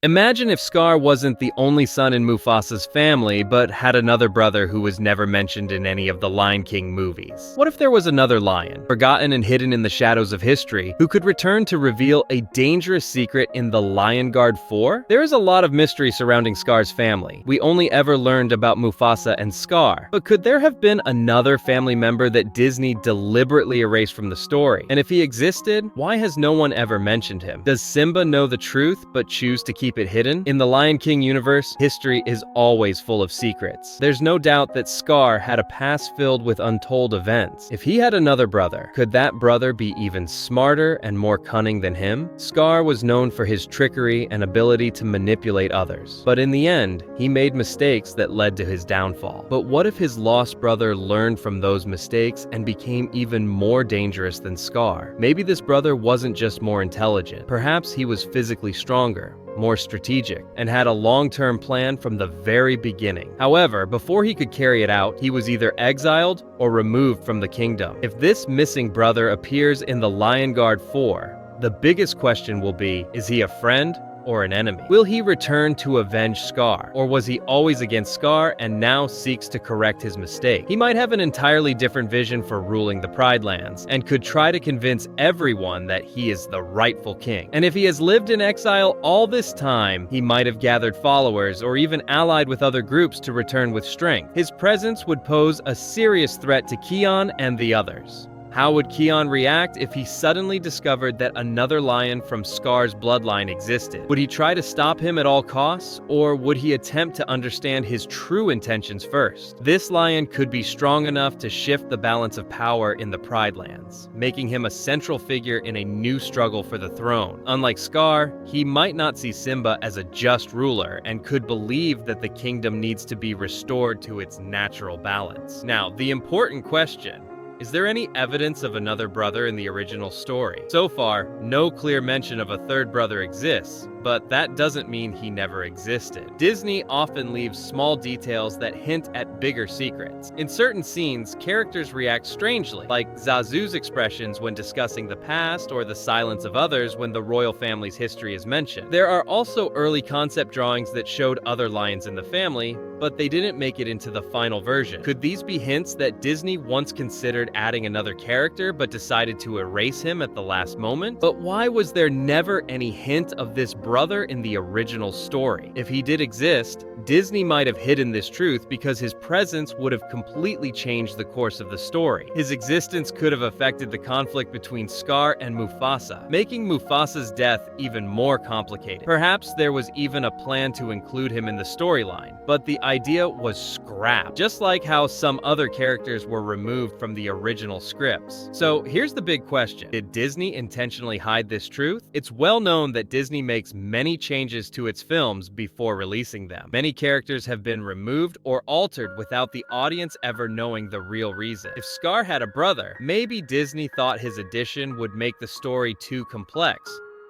Imagine if Scar wasn't the only son in Mufasa's family, but had another brother who was never mentioned in any of the Lion King movies. What if there was another lion, forgotten and hidden in the shadows of history, who could return to reveal a dangerous secret in the Lion Guard 4? There is a lot of mystery surrounding Scar's family. We only ever learned about Mufasa and Scar, but could there have been another family member that Disney deliberately erased from the story? And if he existed, why has no one ever mentioned him? Does Simba know the truth but choose to keep it hidden? In the Lion King universe, history is always full of secrets. There's no doubt that Scar had a past filled with untold events. If he had another brother, could that brother be even smarter and more cunning than him? Scar was known for his trickery and ability to manipulate others, but in the end, he made mistakes that led to his downfall. But what if his lost brother learned from those mistakes and became even more dangerous than Scar? Maybe this brother wasn't just more intelligent. Perhaps he was physically stronger, more strategic, and had a long-term plan from the very beginning. However, before he could carry it out, he was either exiled or removed from the kingdom. If this missing brother appears in the Lion Guard 4, the biggest question will be, is he a friend or an enemy? Will he return to avenge Scar, or was he always against Scar and now seeks to correct his mistake? He might have an entirely different vision for ruling the Pride Lands, and could try to convince everyone that he is the rightful king. And if he has lived in exile all this time, he might have gathered followers or even allied with other groups to return with strength. His presence would pose a serious threat to Kion and the others. How would Kion react if he suddenly discovered that another lion from Scar's bloodline existed? Would he try to stop him at all costs, or would he attempt to understand his true intentions first? This lion could be strong enough to shift the balance of power in the Pride Lands, making him a central figure in a new struggle for the throne. Unlike Scar, he might not see Simba as a just ruler and could believe that the kingdom needs to be restored to its natural balance. Now, the important question: is there any evidence of another brother in the original story? So far, no clear mention of a third brother exists, but that doesn't mean he never existed. Disney often leaves small details that hint at bigger secrets. In certain scenes, characters react strangely, like Zazu's expressions when discussing the past or the silence of others when the royal family's history is mentioned. There are also early concept drawings that showed other lions in the family, but they didn't make it into the final version. Could these be hints that Disney once considered adding another character but decided to erase him at the last moment? But why was there never any hint of this brother in the original story? If he did exist, Disney might have hidden this truth because his presence would have completely changed the course of the story. His existence could have affected the conflict between Scar and Mufasa, making Mufasa's death even more complicated. Perhaps there was even a plan to include him in the storyline, but the idea was scrapped, just like how some other characters were removed from the original scripts. So here's the big question: did Disney intentionally hide this truth? It's well known that Disney makes many changes to its films before releasing them. Many characters have been removed or altered without the audience ever knowing the real reason. If Scar had a brother, maybe Disney thought his addition would make the story too complex,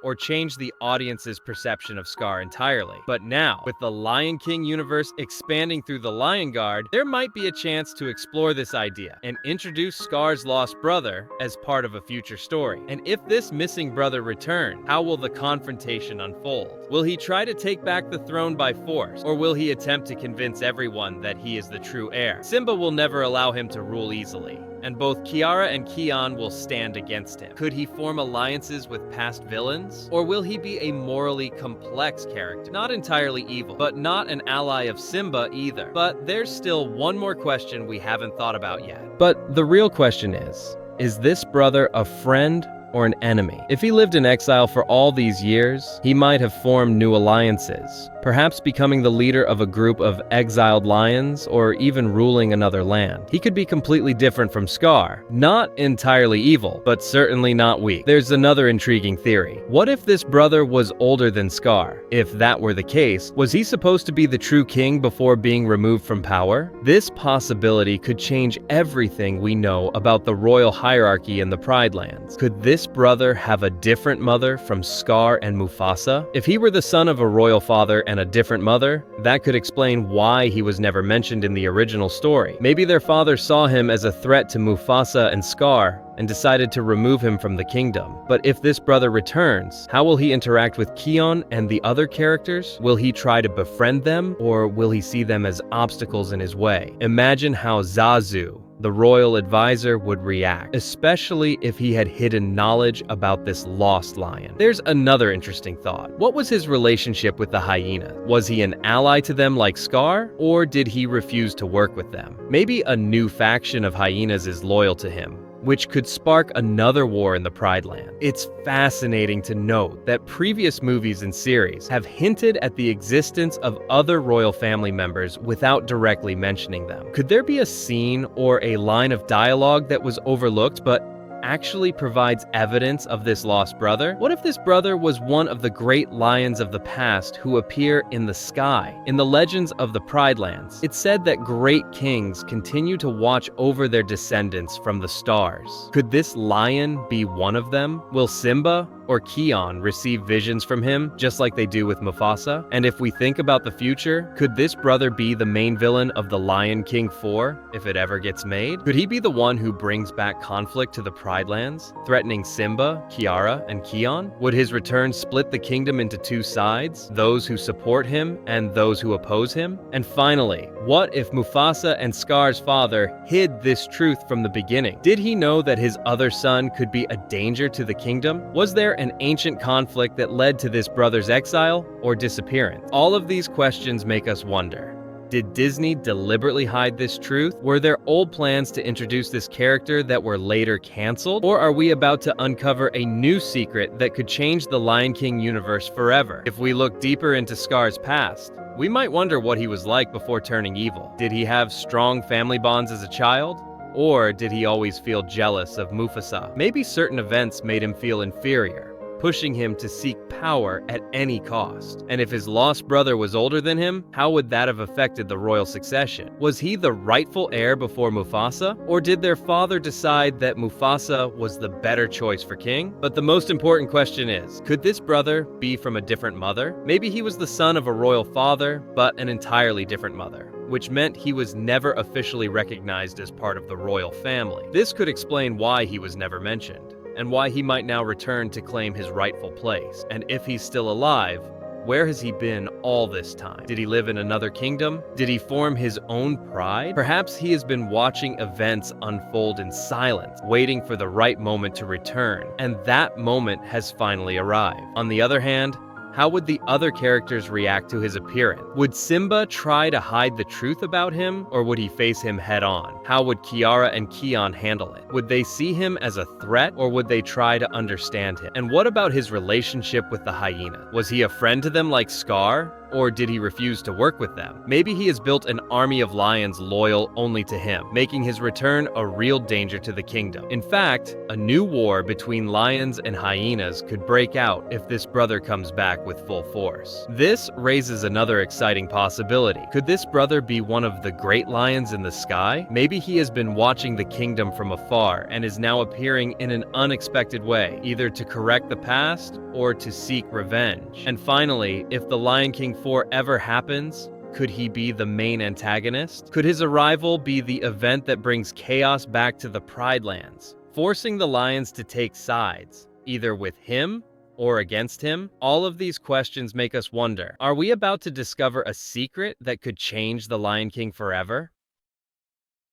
or change the audience's perception of Scar entirely. But now, with the Lion King universe expanding through the Lion Guard, there might be a chance to explore this idea and introduce Scar's lost brother as part of a future story. And if this missing brother returns, how will the confrontation unfold? Will he try to take back the throne by force, or will he attempt to convince everyone that he is the true heir? Simba will never allow him to rule easily, and both Kiara and Kion will stand against him. Could he form alliances with past villains? Or will he be a morally complex character? Not entirely evil, but not an ally of Simba either. But there's still one more question we haven't thought about yet. But the real question is this brother a friend or an enemy? If he lived in exile for all these years, he might have formed new alliances, perhaps becoming the leader of a group of exiled lions or even ruling another land. He could be completely different from Scar, not entirely evil, but certainly not weak. There's another intriguing theory. What if this brother was older than Scar? If that were the case, was he supposed to be the true king before being removed from power? This possibility could change everything we know about the royal hierarchy in the Pride Lands. Could this brother have a different mother from Scar and Mufasa? If he were the son of a royal father and and a different mother? That could explain why he was never mentioned in the original story. Maybe their father saw him as a threat to Mufasa and Scar and decided to remove him from the kingdom. But if this brother returns, how will he interact with Kion and the other characters? Will he try to befriend them, or will he see them as obstacles in his way? Imagine how Zazu, the royal advisor, would react, especially if he had hidden knowledge about this lost lion. There's another interesting thought. What was his relationship with the hyena? Was he an ally to them like Scar, or did he refuse to work with them? Maybe a new faction of hyenas is loyal to him, which could spark another war in the Pride Land. It's fascinating to note that previous movies and series have hinted at the existence of other royal family members without directly mentioning them. Could there be a scene or a line of dialogue that was overlooked but actually provides evidence of this lost brother? What if this brother was one of the great lions of the past who appear in the sky? In the legends of the Pride Lands, it's said that great kings continue to watch over their descendants from the stars. Could this lion be one of them? Will Simba or Kion receive visions from him, just like they do with Mufasa? And if we think about the future, could this brother be the main villain of The Lion King 4, if it ever gets made? Could he be the one who brings back conflict to the Pride Lands, threatening Simba, Kiara, and Kion? Would his return split the kingdom into two sides, those who support him and those who oppose him? And finally, what if Mufasa and Scar's father hid this truth from the beginning? Did he know that his other son could be a danger to the kingdom? Was there an ancient conflict that led to this brother's exile or disappearance? All of these questions make us wonder. Did Disney deliberately hide this truth? Were there old plans to introduce this character that were later canceled? Or are we about to uncover a new secret that could change the Lion King universe forever? If we look deeper into Scar's past, we might wonder what he was like before turning evil. Did he have strong family bonds as a child? Or did he always feel jealous of Mufasa? Maybe certain events made him feel inferior, pushing him to seek power at any cost. And if his lost brother was older than him, how would that have affected the royal succession? Was he the rightful heir before Mufasa? Or did their father decide that Mufasa was the better choice for king? But the most important question is, could this brother be from a different mother? Maybe he was the son of a royal father, but an entirely different mother, which meant he was never officially recognized as part of the royal family. This could explain why he was never mentioned, and why he might now return to claim his rightful place. And if he's still alive, where has he been all this time? Did he live in another kingdom? Did he form his own pride? Perhaps he has been watching events unfold in silence, waiting for the right moment to return, and that moment has finally arrived. On the other hand, how would the other characters react to his appearance? Would Simba try to hide the truth about him, or would he face him head on? How would Kiara and Kion handle it? Would they see him as a threat, or would they try to understand him? And what about his relationship with the hyena? Was he a friend to them like Scar? Or did he refuse to work with them? Maybe he has built an army of lions loyal only to him, making his return a real danger to the kingdom. In fact, a new war between lions and hyenas could break out if this brother comes back with full force. This raises another exciting possibility. Could this brother be one of the great lions in the sky? Maybe he has been watching the kingdom from afar and is now appearing in an unexpected way, either to correct the past or to seek revenge. And finally, if the Lion King 4 ever happens, could he be the main antagonist? Could his arrival be the event that brings chaos back to the Pride Lands, forcing the lions to take sides, either with him or against him? All of these questions make us wonder, are we about to discover a secret that could change the Lion King forever?